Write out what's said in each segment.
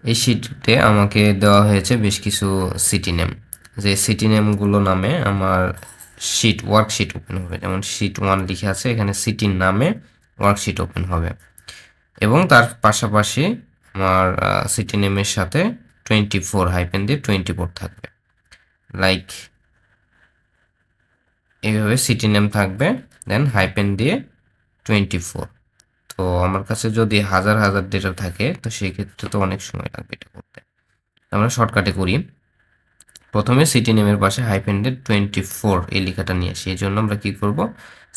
এই শিটে আমাকে দেওয়া হয়েছে বেশ কিছু সিটি নেম, যে সিটি নেমগুলো নামে আমার ওয়ার্কশিট ওপেন হবে। যেমন শিট 1 লিখে আছে, এখানে সিটির নামে ওয়ার্কশিট ওপেন হবে এবং তার পাশাপাশি আমার সিটি নেমের সাথে 24 হাইপেন দিয়ে 24 থাকবে। লাইক এইভাবে সিটি নেম থাকবে, দেন হাইপেন দিয়ে 24। তো আমার কাছে যদি হাজার হাজার ডেটা থাকে তো সেই ক্ষেত্রে তো অনেক সময় লাগবে এটা করতে। আমরা শর্টকাটে করি, প্রথমে সিটি নেমের পাশে হাইপেন দিয়ে 24 এই লেখাটা নিয়ে আসি। এই জন্য আমরা কি করব,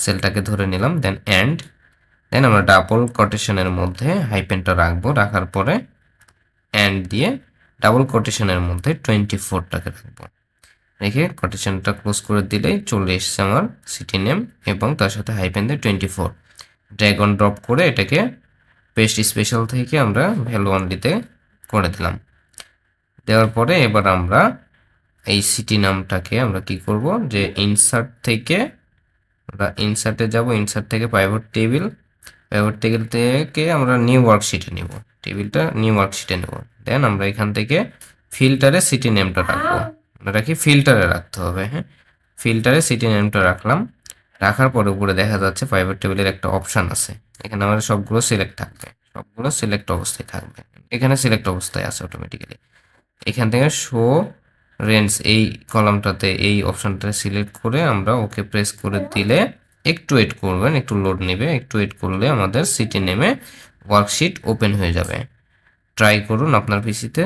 সেলটাকে ধরে নিলাম, দেন আমরা ডাবল কোটেশনের মধ্যে হাইপেনটা রাখবো, রাখার পরে অ্যান্ড দিয়ে ডাবল কোটেশনের মধ্যে 24টাকে রাখবো, রেখে কোটেশনটা ক্লোজ করে দিলেই চলে এসছে আমার সিটি নেম এবং তার সাথে হাইপেন দিয়ে 24। ড্র্যাগ অন ড্রপ করে এটাকে পেস্ট স্পেশাল থেকে আমরা ভ্যালু অনলিতে করে দিলাম। দেওয়ার পরে এবার আমরা এই সিটি নামটাকে আমরা কি করব, যে ইনসার্ট থেকে আমরা ইনসার্টে যাব, ইনসার্ট থেকে পাইভট টেবিল থেকে আমরা নিউ ওয়ার্কশিটে নিব, টেবিলটা নিউ ওয়ার্কশিটে নেব। দেন আমরা এখান থেকে ফিল্টারে সিটি নেমটা রাখবো, রাখি ফিল্টারে রাখতে হবে। হ্যাঁ, ফিল্টারে সিটি নেমটা রাখলাম, রাখার পরে উপরে দেখা যাচ্ছে পাইভট টেবিলের একটা অপশান আছে, এখানে আমাদের সবগুলো সিলেক্ট থাকবে, সবগুলো সিলেক্ট অবস্থায় থাকবে, এখানে সিলেক্ট অবস্থায় আছে অটোমেটিক্যালি। এখান থেকে শো রেঞ্জ এই কলামটাতে এই অপশানটা সিলেক্ট করে আমরা ওকে প্রেস করে দিলে একটু ওয়েট করবেন, একটু লোড নেবে, একটু ওয়েট করলে আমাদের সিটি নেমে ওয়ার্কশিট ওপেন হয়ে যাবে। ট্রাই করুন আপনার পিসিতে।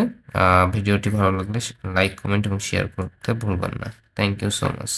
ভিডিওটি ভালো লাগলে লাইক, কমেন্ট এবং শেয়ার করতে ভুলবেন না। Thank you so much.